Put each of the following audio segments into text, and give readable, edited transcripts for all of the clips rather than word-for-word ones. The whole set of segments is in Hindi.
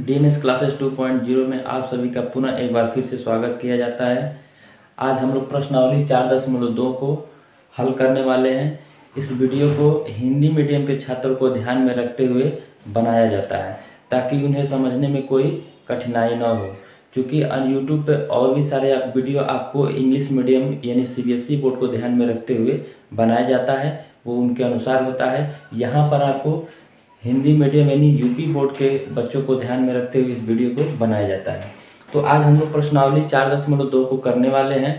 डीएनएस क्लासेस 2.0 में आप सभी का पुनः एक बार फिर से स्वागत किया जाता है। आज हम लोग प्रश्नावली 4.2 को हल करने वाले हैं। इस वीडियो को हिंदी मीडियम के छात्रों को ध्यान में रखते हुए बनाया जाता है ताकि उन्हें समझने में कोई कठिनाई न हो। क्योंकि यूट्यूब पे और भी सारे वीडियो आपको इंग्लिश मीडियम यानी सीबीएसई बोर्ड को ध्यान में रखते हुए बनाया जाता है, वो उनके अनुसार होता है। यहाँ पर आपको हिंदी मीडियम यानी यूपी बोर्ड के बच्चों को ध्यान में रखते हुए इस वीडियो को बनाया जाता है। तो आज हम लोग प्रश्नावली 4.2 को करने वाले हैं।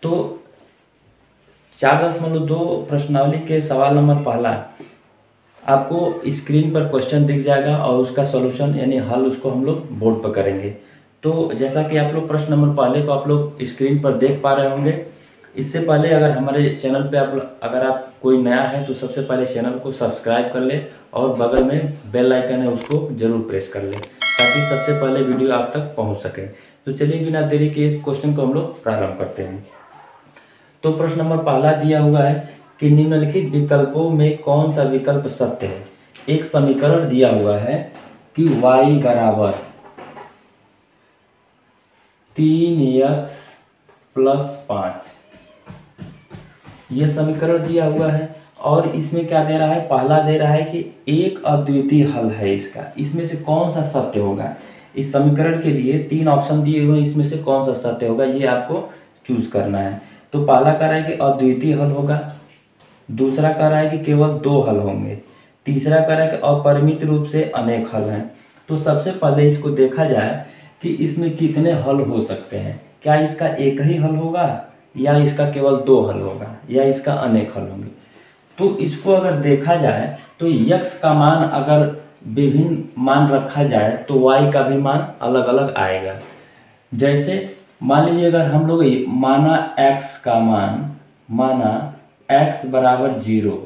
तो 4.2 प्रश्नावली के सवाल नंबर पहला, आपको स्क्रीन पर क्वेश्चन दिख जाएगा और उसका सॉल्यूशन यानी हल उसको हम लोग बोर्ड पर करेंगे। तो जैसा कि आप लोग प्रश्न नंबर पहले को आप लोग स्क्रीन पर देख पा रहे होंगे। इससे पहले अगर हमारे चैनल पे अगर आप कोई नया है तो सबसे पहले चैनल को सब्सक्राइब कर ले और बगल में बेल आइकन है उसको जरूर प्रेस कर ले ताकि सबसे पहले वीडियो आप तक पहुंच सके। तो चलिए बिना देरी के इस क्वेश्चन को हम लोग प्रारंभ करते हैं। तो प्रश्न नंबर पहला दिया हुआ है कि निम्नलिखित विकल्पों में कौन सा विकल्प सत्य है। एक समीकरण दिया हुआ है कि y बराबर 3x + 5, यह समीकरण दिया हुआ है। और इसमें क्या दे रहा है, पहला दे रहा है कि एक अद्वितीय हल है इसका, इसमें से कौन सा सत्य होगा। इस समीकरण के लिए 3 ऑप्शन दिए हुए हैं, इसमें से कौन सा सत्य होगा ये आपको चूज करना है। तो पहला कह रहा है कि अद्वितीय हल होगा, दूसरा कह रहा है कि केवल 2 हल होंगे, तीसरा कह रहा है कि अपरिमित रूप से अनेक हल हैं। तो सबसे पहले इसको देखा जाए कि इसमें कितने हल हो सकते हैं। क्या इसका एक ही हल होगा या इसका केवल 2 हल होगा या इसका अनेक हल होंगे। तो इसको अगर देखा जाए तो x का मान अगर विभिन्न मान रखा जाए तो y का भी मान अलग अलग आएगा। जैसे मान लीजिए अगर हम लोग माना x का मान माना x बराबर 0,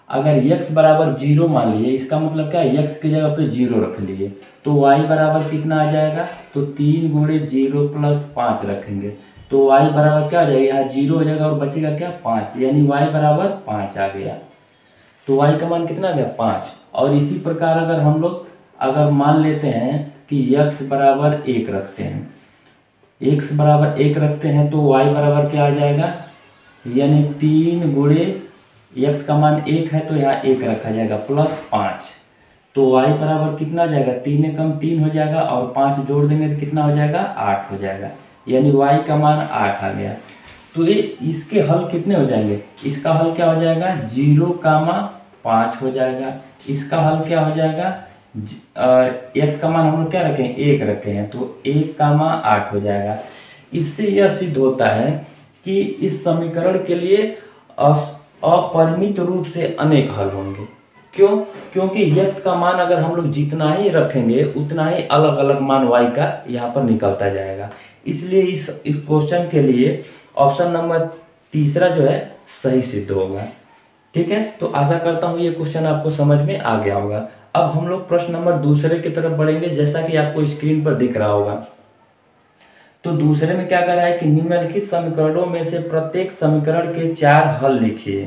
अगर x बराबर 0 मान लिए, इसका मतलब क्या है x की जगह पे 0 रख लिए तो y बराबर कितना आ जाएगा, तो 3 × 0 + 5 रखेंगे तो y बराबर क्या हो जाएगा, यहाँ 0 हो जाएगा और बचेगा क्या 5, यानी y बराबर 5 आ गया। तो y का मान कितना आ गया 5। और इसी प्रकार अगर हम लोग अगर मान लेते हैं कि x बराबर 1 रखते हैं, x बराबर 1 रखते हैं तो y बराबर क्या आ जाएगा, यानी 3 × x का मान 1 है तो यहाँ 1 रखा जाएगा +5, तो y बराबर कितना आ जाएगा, 3 × 3 हो जाएगा और 5 जोड़ देंगे तो कितना हो जाएगा 8 हो जाएगा, यानी y का मान 8 आ गया। तो ये इसके हल कितने हो जाएंगे, इसका हल क्या हो जाएगा 0,5 हो जाएगा, इसका हल क्या हो जाएगा x का मान हम लोग क्या रखे हैं 1 रखे हैं तो 1,8 हो जाएगा। इससे यह सिद्ध होता है कि इस समीकरण के लिए अपरिमित रूप से अनेक हल होंगे। क्यों, क्योंकि x का मान अगर हम लोग जितना ही रखेंगे उतना ही अलग अलग मान y का यहाँ पर निकलता जाएगा। इसलिए इस क्वेश्चन के लिए ऑप्शन नंबर तीसरा जो है सही सिद्ध होगा। ठीक है, तो आशा करता हूँ ये क्वेश्चन आपको समझ में आ गया होगा। अब हम लोग प्रश्न नंबर दूसरे की तरफ बढ़ेंगे, जैसा कि आपको स्क्रीन पर दिख रहा होगा। तो दूसरे में क्या कर रहा है कि निम्नलिखित समीकरणों में से प्रत्येक समीकरण के 4 हल लिखिए।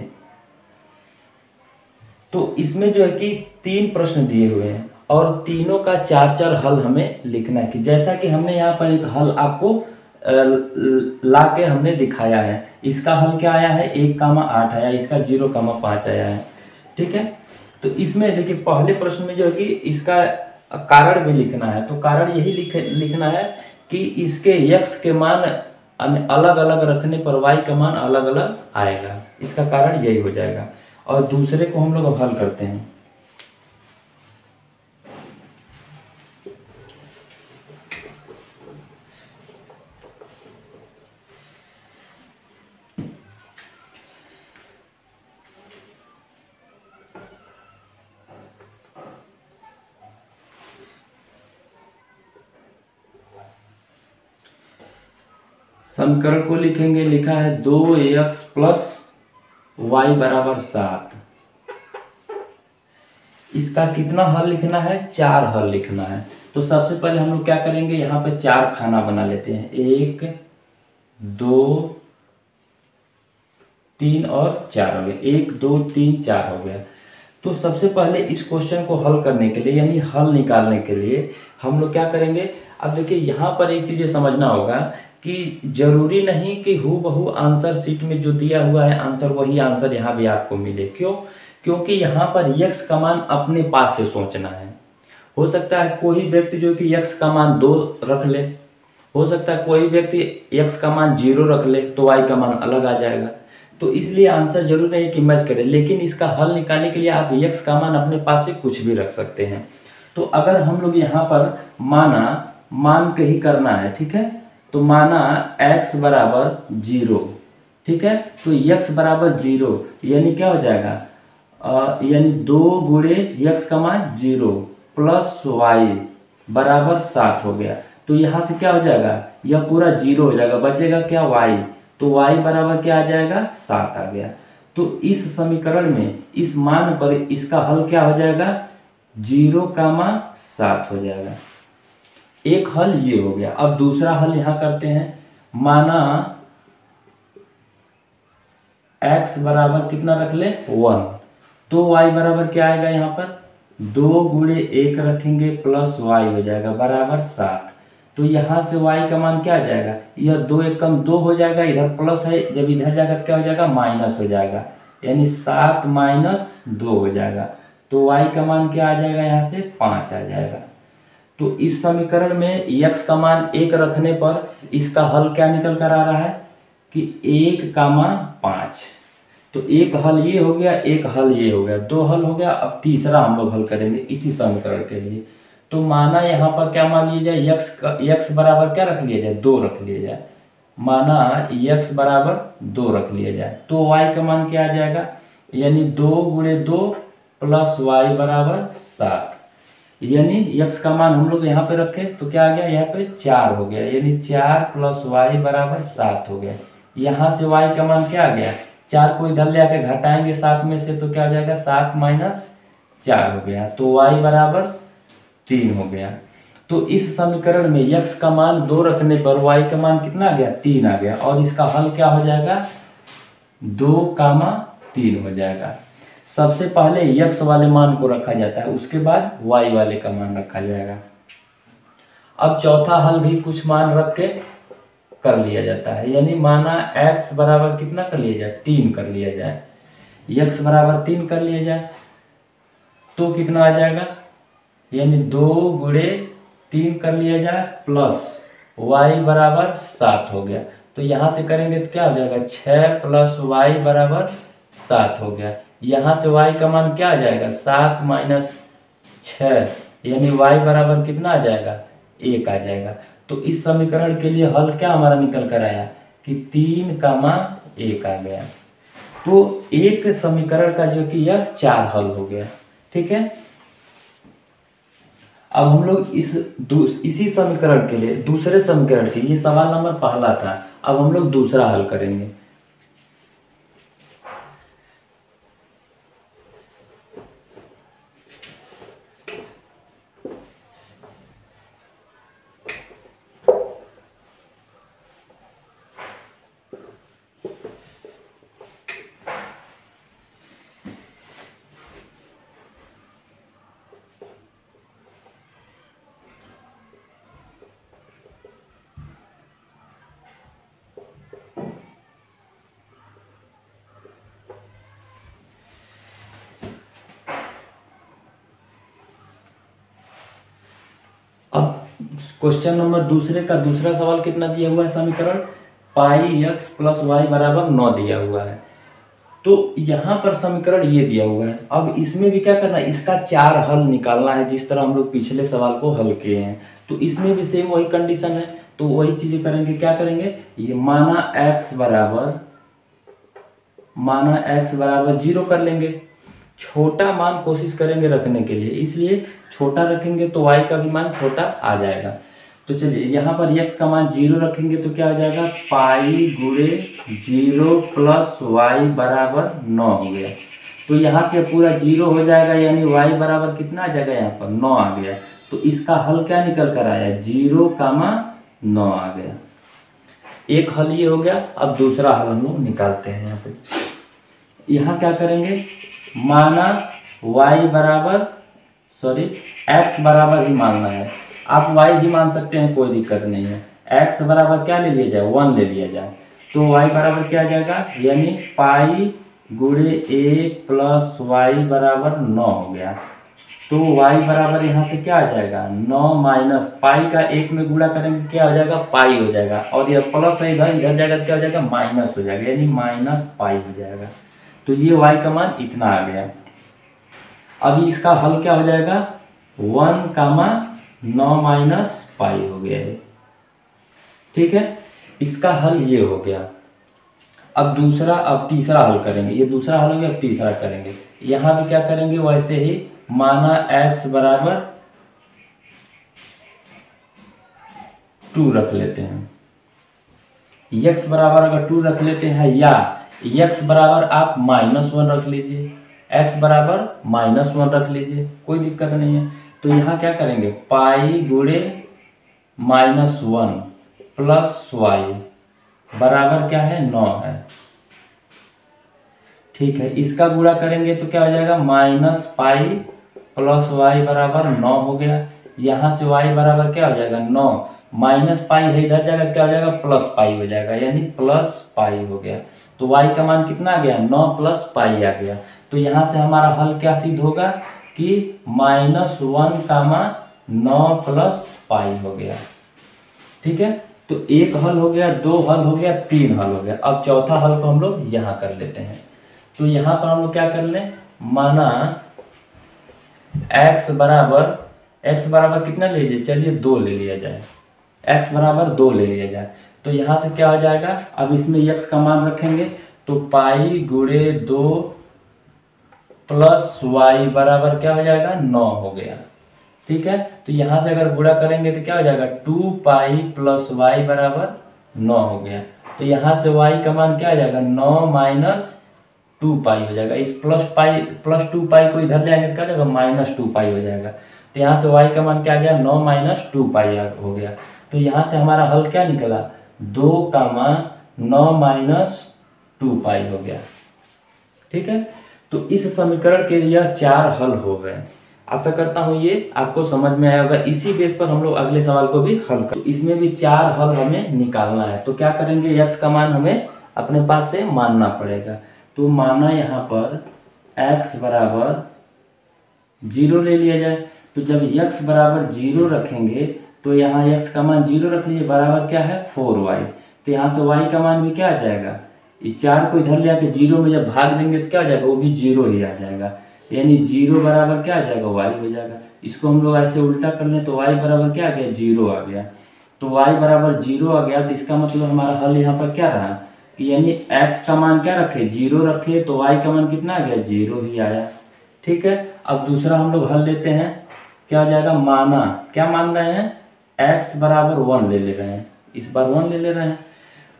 तो इसमें जो है कि 3 प्रश्न दिए हुए हैं और तीनों का 4-4 हल हमें लिखना है। कि जैसा कि हमने यहाँ पर एक हल आपको ला के हमने दिखाया है। इसका हल क्या आया है 1,8 आया, इसका 0,5 आया है। ठीक है, तो इसमें देखिए पहले प्रश्न में जो है कि इसका कारण भी लिखना है। तो कारण यही लिखना है कि इसके x के मान अलग अलग रखने पर y का मान अलग अलग आएगा, इसका कारण यही हो जाएगा। और दूसरे को हम लोग अब हल करते हैं। समीकरण को लिखेंगे, लिखा है 2x + y बराबर 7। इसका कितना हल लिखना है, 4 हल लिखना है। तो सबसे पहले हम लोग क्या करेंगे, यहाँ पे 4 खाना बना लेते हैं, 1 2 3 और 4 हो गया, 1 2 3 4 हो गया। तो सबसे पहले इस क्वेश्चन को हल करने के लिए यानी हल निकालने के लिए हम लोग क्या करेंगे। अब देखिए यहाँ पर एक चीज़ समझना होगा कि जरूरी नहीं कि हूबहू आंसर शीट में जो दिया हुआ है आंसर वही आंसर यहाँ भी आपको मिले। क्यों? क्योंकि यहाँ पर यक्स का मान अपने पास से सोचना है। हो सकता है कोई व्यक्ति जो कि यक्स का मान 2 रख ले, हो सकता है कोई व्यक्ति यक्स का मान 0 रख ले तो वाई का मान अलग आ जाएगा। तो इसलिए आंसर जरूर नहीं कि मैच करे, लेकिन इसका हल निकालने के लिए आप यक्स का मान अपने पास से कुछ भी रख सकते हैं। तो अगर हम लोग यहाँ पर मान के ही करना है, ठीक है, तो माना x बराबर 0, ठीक है, तो x बराबर 0 यानी क्या हो जाएगा, यानी 2 गुणे यक्स का मान 0 प्लस वाई बराबर 7 हो गया। तो यहाँ से क्या हो जाएगा, यह पूरा 0 हो जाएगा, बचेगा क्या, y, तो y बराबर क्या आ जाएगा, 7 आ गया। तो इस समीकरण में इस मान पर इसका हल क्या हो जाएगा, 0,7 हो जाएगा। एक हल ये हो गया। अब दूसरा हल यहाँ करते हैं। माना x बराबर कितना रख ले, 1, तो y बराबर क्या आएगा, यहाँ पर 2 गुणे 1 रखेंगे प्लस y हो जाएगा बराबर 7। तो यहाँ से y का मान क्या आ जाएगा, यह 2 1 कम 2 हो जाएगा, इधर प्लस है, जब इधर जाएगा तो क्या हो जाएगा, माइनस हो जाएगा, यानी 7 माइनस 2 हो जाएगा। तो y का मान क्या आ जाएगा, यहाँ से 5 आ जाएगा। तो इस समीकरण में x का मान 1 रखने पर इसका हल क्या निकल कर आ रहा है कि 1,5। तो एक हल ये हो गया, एक हल ये हो गया, 2 हल हो गया। अब तीसरा हम लोग हल करेंगे इसी समीकरण के लिए। तो माना यहाँ पर क्या मान लिया जाए, x बराबर क्या रख लिया जाए, 2 रख लिया जाए। माना x बराबर 2 रख लिया जाए तो y का मान क्या आ जाएगा, यानी 2 गुणे 2 प्लस y बराबर 7, यानी x का मान हम लोग यहाँ पे रखे तो क्या आ गया, यहाँ पे 4 हो गया, यानी 4 प्लस y बराबर 7 हो गया। यहाँ से y का मान क्या आ गया, 4 को इधर ले आके घटाएंगे 7 में से तो क्या हो जाएगा, 7 माइनस 4 हो गया, तो y बराबर 3 हो गया। तो इस समीकरण में x का मान 2 रखने पर y का मान कितना आ गया, 3 आ गया, और इसका हल क्या हो जाएगा, 2,3 हो जाएगा। सबसे पहले x वाले मान को रखा जाता है, उसके बाद y वाले का मान रखा जाएगा। अब चौथा हल भी कुछ मान रख के कर लिया जाता है, यानी माना x बराबर कितना कर लिया जाए, 3 कर लिया जाए। x बराबर 3 कर लिया जाए तो कितना आ जाएगा, यानी 2 गुणे 3 कर लिया जाए प्लस y बराबर 7 हो गया। तो यहाँ से करेंगे तो क्या हो जाएगा, 6 प्लस y बराबर 7 हो गया। यहाँ से y का मान क्या आ जाएगा, 7 माइनस 6, यानी y बराबर कितना आ जाएगा, 1 आ जाएगा। तो इस समीकरण के लिए हल क्या हमारा निकल कर आया कि 3,1 आ गया। तो एक समीकरण का जो कि यह 4 हल हो गया, ठीक है। अब हम लोग इसी समीकरण के लिए दूसरे समीकरण के, ये सवाल नंबर पहला था, अब हम लोग दूसरा हल करेंगे। अब क्वेश्चन नंबर दूसरे का दूसरा सवाल कितना दिया हुआ है, समीकरण पाई x प्लस वाई बराबर 9 दिया हुआ है। तो यहाँ पर समीकरण ये दिया हुआ है। अब इसमें भी क्या करना है, इसका 4 हल निकालना है, जिस तरह हम लोग पिछले सवाल को हल किए हैं। तो इसमें भी सेम वही कंडीशन है, तो वही चीजें करेंगे। क्या करेंगे, ये माना x बराबर 0 कर लेंगे। छोटा मान कोशिश करेंगे रखने के लिए, इसलिए छोटा रखेंगे तो y का भी मान छोटा आ जाएगा। तो चलिए यहाँ पर x का मान 0 रखेंगे तो क्या हो जाएगा, पाई गुणे 0 प्लस वाई बराबर 9 हो गया। तो यहाँ से पूरा 0 हो जाएगा, यानी y बराबर कितना आ जाएगा, यहाँ पर 9 आ गया। तो इसका हल क्या निकल कर आया, 0,9 आ गया। एक हल ये हो गया। अब दूसरा हल हम लोग निकालते हैं। यहाँ पे यहाँ क्या करेंगे, माना y बराबर x बराबर ही मानना है। आप y भी मान सकते हैं, कोई दिक्कत नहीं है। x बराबर क्या ले लिया जाए, 1 ले लिया जाए, तो y बराबर क्या आ जाएगा, यानी पाई गुणे 1 प्लस वाई बराबर 9 हो गया। तो y बराबर यहाँ से क्या आ जाएगा, 9 माइनस पाई का 1 में गुणा करेंगे क्या हो जाएगा, पाई हो जाएगा, और यह प्लस है इधर, इधर जाएगा क्या हो जाएगा, माइनस हो जाएगा, यानी माइनस पाई हो जाएगा। तो ये y का मान इतना आ गया। अभी इसका हल क्या हो जाएगा, 1,9 माइनस पाई हो गया है। ठीक है, इसका हल ये हो गया। अब तीसरा हल करेंगे, ये दूसरा हल हो गया, अब तीसरा करेंगे। यहाँ भी क्या करेंगे, वैसे ही माना x बराबर 2 रख लेते हैं। x बराबर अगर 2 रख लेते हैं, या x बराबर आप -1 रख लीजिए, x बराबर -1 रख लीजिए, कोई दिक्कत नहीं है। तो यहाँ क्या करेंगे, पाई गुणे -1 प्लस वाई बराबर क्या है, 9 है। ठीक है, इसका गुणा करेंगे तो क्या हो जाएगा, माइनस पाई प्लस वाई बराबर 9 हो गया। यहाँ से y बराबर क्या हो जाएगा, 9 माइनस पाई है, इधर जाएगा क्या हो जाएगा, प्लस पाई हो जाएगा, यानी प्लस पाई हो गया। तो y का मान कितना आ गया, 9 प्लस पाई आ गया। तो यहाँ से हमारा हल क्या सिद्ध होगा कि -1, 9 प्लस पाई हो गया। ठीक है, तो एक हल हो गया, 2 हल हो गया, 3 हल हो गया। अब चौथा हल को हम लोग यहाँ कर लेते हैं। तो यहाँ पर हम लोग क्या कर लें, माना x बराबर कितना ले लीजिए, चलिए 2 ले लिया जाए, x बराबर 2 ले लिया जाए। तो यहाँ से क्या हो जाएगा, अब इसमें x का मान रखेंगे तो पाई गुणे 2 प्लस वाई बराबर क्या हो जाएगा, 9 हो गया। ठीक है, तो यहाँ से अगर गुणा करेंगे तो क्या हो जाएगा, 2 पाई प्लस वाई बराबर 9 हो गया। तो यहाँ से y का मान क्या आ जाएगा, 9 माइनस 2 पाई हो जाएगा। इस प्लस 2 पाई को इधर ले आएंगे तो क्या हो जाएगा, -2 पाई हो जाएगा। तो यहाँ से y का मान क्या आ गया, 9 माइनस 2 पाई हो गया। तो यहाँ से हमारा हल क्या निकला, 2,9 माइनस 2 पाई हो गया। ठीक है, तो इस समीकरण के लिए 4 हल हो गए। आशा करता हूँ ये आपको समझ में आया होगा। इसी बेस पर हम लोग अगले सवाल को भी हल कर, तो इसमें भी 4 हल हमें निकालना है। तो क्या करेंगे, x का मान हमें अपने पास से मानना पड़ेगा। तो माना यहाँ पर x बराबर 0 ले लिया जाए। तो जब x बराबर 0 रखेंगे तो यहाँ x का मान 0 रख लीजिए, बराबर क्या है, 4y। तो यहाँ से y का मान भी क्या आ जाएगा, ये 4 को इधर ले आके 0 में जब भाग देंगे तो क्या आ जाएगा, वो भी 0 ही आ जाएगा, यानी 0 बराबर क्या आ जाएगा, y हो जाएगा। इसको हम लोग ऐसे उल्टा कर लें तो y बराबर क्या आ गया, 0 आ गया। तो y बराबर 0 आ गया, तो इसका मतलब हमारा हल यहाँ पर क्या रहा कि यानी x का मान क्या रखे, 0 रखे, तो y का मान कितना आ गया, 0 ही आया। ठीक है, अब दूसरा हम लोग हल लेते हैं। क्या हो जाएगा, माना क्या मान रहे हैं, x बराबर 1 ले रहे हैं, इस बार 1 ले रहे हैं।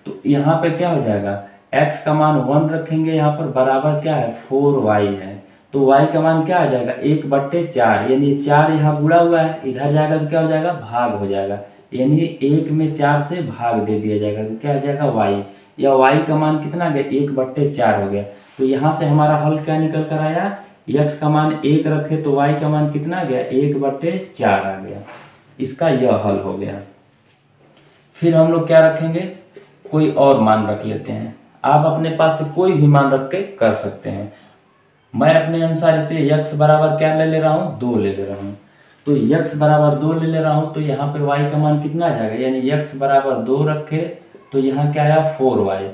तो यहाँ पे क्या हो जाएगा, x का मान 1 रखेंगे, यहाँ पर बराबर क्या है, 4y है। तो y का मान क्या आ जाएगा, 1/4, यानी 4 यहाँ गुणा हुआ है, इधर जाएगा तो क्या हो जाएगा, भाग हो जाएगा, यानी 1 में 4 से भाग दे दिया जाएगा, तो क्या आ जाएगा y, या y का मान कितना आ गया, 1/4 हो गया। तो यहाँ से हमारा हल क्या निकल कर आया, x का मान 1 रखे तो y का मान कितना आ गया, 1/4 आ गया। इसका यह हल हो गया। फिर हम लोग क्या रखेंगे, कोई और मान रख लेते हैं। आप अपने पास से कोई भी मान रख के कर सकते हैं। मैं अपने अनुसार इसे x बराबर क्या ले रहा हूँ, 2 ले रहा हूँ। तो x बराबर 2 ले रहा हूँ, तो यहाँ पर y का मान कितना आ जाएगा, यानी x बराबर 2 रखे तो यहाँ क्या आया, 4y।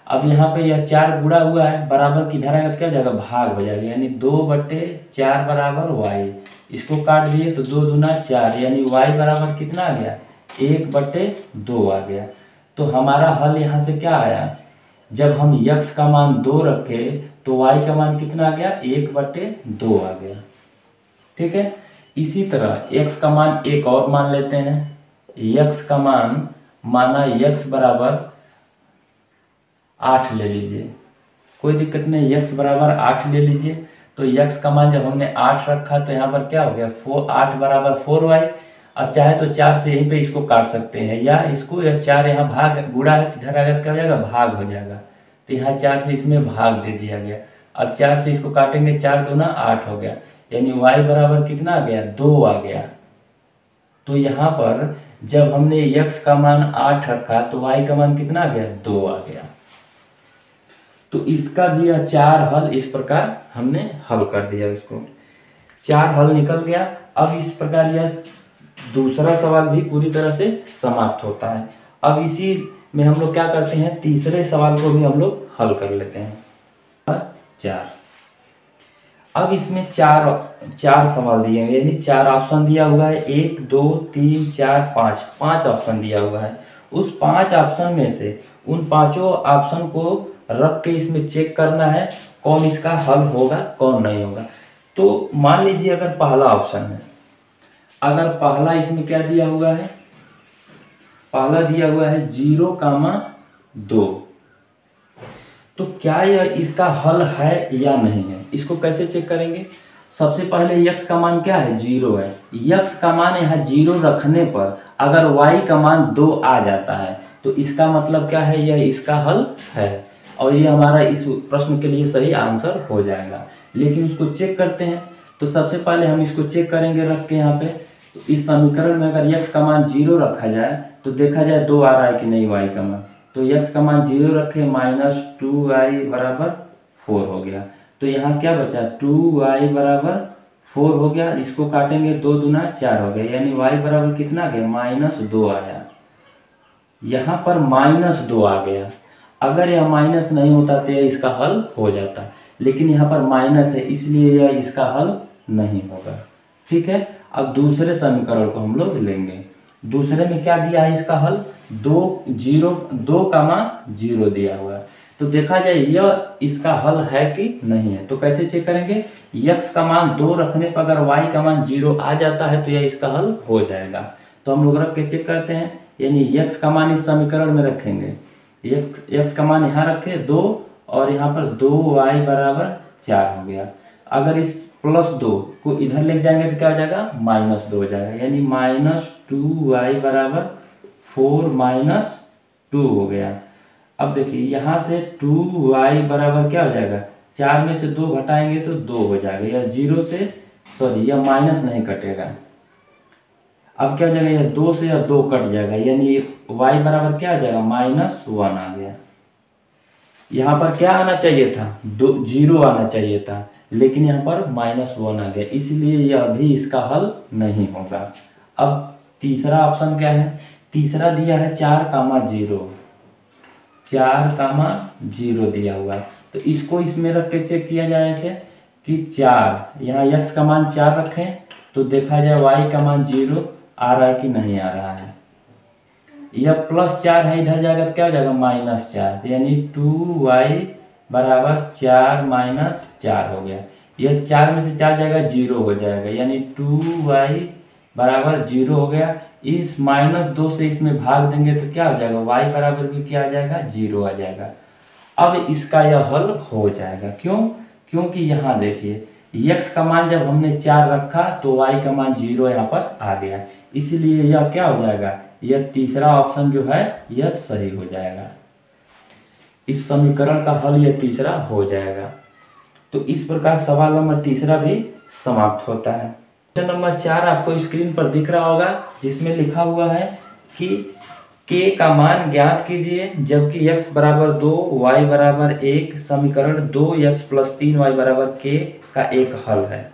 अब यहाँ पे यह 4 गुणा हुआ है, बराबर किधर आएगा तो क्या हो जाएगा, भाग हो जाएगा, यानी 2/4 बराबर y। इसको काट दिए तो 2 दूना 4, यानी y बराबर कितना आ गया, 1/2 आ गया। तो हमारा हल यहाँ से क्या आया, जब हम x का मान 2 रखे तो y का मान कितना आ गया, 1/2 आ गया। ठीक है, इसी तरह x का मान एक और मान लेते हैं। x का मान माना x बराबर 8 ले लीजिए, कोई दिक्कत नहीं, x बराबर 8 ले लीजिए। तो x का मान जब हमने 8 रखा तो यहाँ पर क्या हो गया, 8 बराबर 4y। अब चाहे तो 4 से यहीं पे इसको काट सकते हैं, या इसको, या 4 यहाँ भाग गुणा है तो इधर आएगा तो क्या हो जाएगा, भाग हो जाएगा। तो यहाँ 4 से इसमें भाग दे दिया गया। अब 4 से इसको काटेंगे, 4 दूना 8 हो गया, यानी y बराबर कितना आ गया, 2 आ गया। तो यहाँ पर जब हमने x का मान 8 रखा तो y का मान कितना आ गया, 2 आ गया। तो इसका भी यह 4 हल इस प्रकार हमने हल कर दिया, इसको 4 हल निकल गया। अब इस प्रकार यह दूसरा सवाल भी पूरी तरह से समाप्त होता है। अब इसी में हम लोग क्या करते हैं, तीसरे सवाल को भी हम लोग हल कर लेते हैं। 4, अब इसमें चार सवाल दिए हैं, यानी 4 ऑप्शन दिया हुआ है, 1 2 3 4 5, 5 ऑप्शन दिया हुआ है। उस 5 ऑप्शन में से उन पांचों ऑप्शन को रख के इसमें चेक करना है कौन इसका हल होगा कौन नहीं होगा। तो मान लीजिए अगर पहला ऑप्शन है, अगर पहला इसमें क्या दिया हुआ है, पहला दिया हुआ है 0,2, तो क्या यह इसका हल है या नहीं है, इसको कैसे चेक करेंगे। सबसे पहले x का मान क्या है, 0 है। x का मान यहाँ 0 रखने पर अगर y का मान 2 आ जाता है तो इसका मतलब क्या है, यह इसका हल है और ये हमारा इस प्रश्न के लिए सही आंसर हो जाएगा। लेकिन उसको चेक करते हैं, तो सबसे पहले हम इसको चेक करेंगे रख के यहाँ पे। तो इस समीकरण में अगर x का मान 0 रखा जाए तो देखा जाए 2 आ रहा है कि नहीं y का मान। तो x का मान 0 रखे, -2y बराबर 4 हो गया। तो यहाँ क्या बचा, 2y बराबर 4 हो गया। इसको काटेंगे, 2 दूना 4 हो गया, यानी y बराबर कितना आ गया, -2 आया। यहाँ पर -2 आ गया। अगर यह माइनस नहीं होता तो यह इसका हल हो जाता, लेकिन यहाँ पर माइनस है इसलिए यह इसका हल नहीं होगा। ठीक है, अब दूसरे समीकरण को हम लोग लेंगे। दूसरे में क्या दिया है इसका हल, 2,0 दिया हुआ है। तो देखा जाए यह इसका हल है कि नहीं है। तो कैसे चेक करेंगे, x का मान 2 रखने पर अगर y का मान 0 आ जाता है तो यह इसका हल हो जाएगा। तो हम लोग रख के चेक करते हैं, यानी x का मान इस समीकरण में रखेंगे, x का मान यहाँ रखे 2 और यहाँ पर 2y बराबर 4 हो गया। अगर इस +2 को इधर ले जाएंगे तो क्या हो जाएगा, -2 हो जाएगा, यानी -2y बराबर 4 - 2 हो गया। अब देखिए यहाँ से 2y बराबर क्या हो जाएगा, 4 में से 2 घटाएंगे तो 2 हो जाएगा, या 0 से यह माइनस नहीं कटेगा। अब क्या हो जाएगा, यह 2 से यह 2 कट जाएगा, यानी y बराबर क्या आ जाएगा, -1 आ गया। यहाँ पर क्या आना चाहिए था, 0 आना चाहिए था, लेकिन यहाँ पर -1 आ गया, इसलिए यह भी इसका हल नहीं होगा। अब तीसरा ऑप्शन क्या है, तीसरा दिया है 4,0, 4,0 दिया हुआ है। तो इसको इसमें रख के चेक किया जाए ऐसे कि 4, यहाँ x का मान 4 रखें तो देखा जाए y का मान 0 आ रहा है कि नहीं आ रहा है। यह +4 है, इधर जाएगा तो क्या हो जाएगा, -4, यानी 2y बराबर 4 - 4 हो गया। यह 4 में से 4 जाएगा 0 हो जाएगा, यानी 2y बराबर 0 हो गया। इस -2 से इसमें भाग देंगे तो क्या हो जाएगा, y बराबर भी क्या आ जाएगा, 0 आ जाएगा। अब इसका यह हल हो जाएगा, क्यों, क्योंकि यहाँ देखिए x का मान जब हमने 4 रखा तो y का मान 0 यहाँ पर आ गया, इसीलिए यह क्या हो जाएगा, यह तीसरा ऑप्शन जो है यह सही हो जाएगा। इस समीकरण का हल यह तीसरा हो जाएगा। तो इस प्रकार सवाल नंबर तीसरा भी समाप्त होता है। क्वेश्चन नंबर 4 आपको स्क्रीन पर दिख रहा होगा, जिसमें लिखा हुआ है कि k का मान ज्ञात कीजिए जबकि x बराबर 2 y बराबर 1, समीकरण 2x + 3y बराबर k का एक हल है।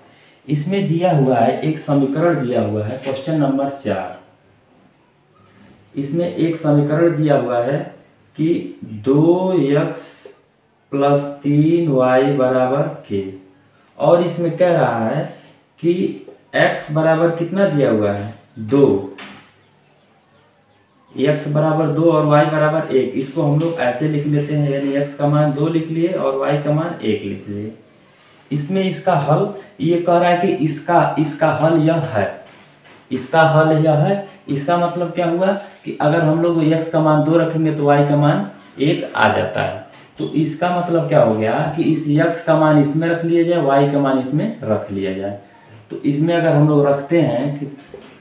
इसमें दिया हुआ है, एक समीकरण दिया हुआ है, क्वेश्चन नंबर 4, इसमें एक समीकरण दिया हुआ है कि 2x + 3y बराबर k, और इसमें कह रहा है कि x बराबर कितना दिया हुआ है, 2, x बराबर 2 और y बराबर 1। इसको हम लोग ऐसे लिख लेते हैं, यानी x का मान 2 लिख लिए और y का मान 1 लिख लिए। इसमें इसका हल ये कह रहा है कि इसका हल यह है, इसका हल यह है। इसका मतलब क्या हुआ कि अगर हम लोग x का मान 2 रखेंगे तो y का मान 1 आ जाता है। तो इसका मतलब क्या हो गया कि इस x का मान इसमें रख लिया जाए, y का मान इसमें रख लिया जाए। तो इसमें अगर हम लोग रखते हैं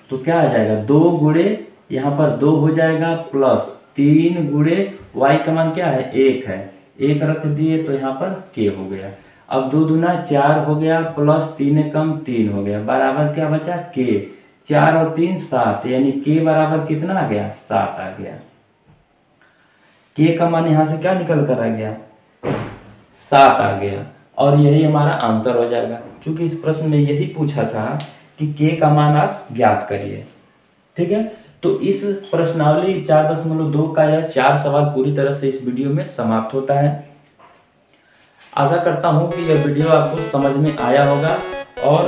तो क्या आ जाएगा, 2 गुणे यहाँ पर 2 हो जाएगा प्लस 3 गुणे y का मान क्या है, 1 है, 1 रख दिए तो यहाँ पर k हो गया। अब 2 दूना 4 हो गया प्लस 3 कम 3 हो गया बराबर क्या बचा के। 4 और 3 7 यानी के बराबर कितना आ गया 7 आ गया। के का मान यहाँ से क्या निकल कर आ गया 7 आ गया और यही हमारा आंसर हो जाएगा। क्योंकि इस प्रश्न में यही पूछा था कि के का मान आप ज्ञात करिए। ठीक है, तो इस प्रश्नावली 4.2 का यह 4 सवाल पूरी तरह से इस वीडियो में समाप्त होता है। आशा करता हूँ कि यह वीडियो आपको समझ में आया होगा और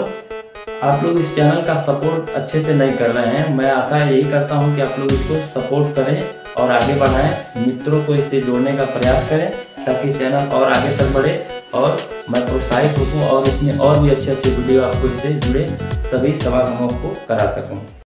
आप लोग इस चैनल का सपोर्ट अच्छे से नहीं कर रहे हैं। मैं आशा यही करता हूँ कि आप लोग इसको सपोर्ट करें और आगे बढ़ाएं, मित्रों को इससे जोड़ने का प्रयास करें ताकि चैनल और आगे तक बढ़े और मैं प्रोत्साहित होऊँ और इसमें और भी अच्छे अच्छे वीडियो आपको इससे जुड़े सभी सवाल हम आपको करा सकूँ।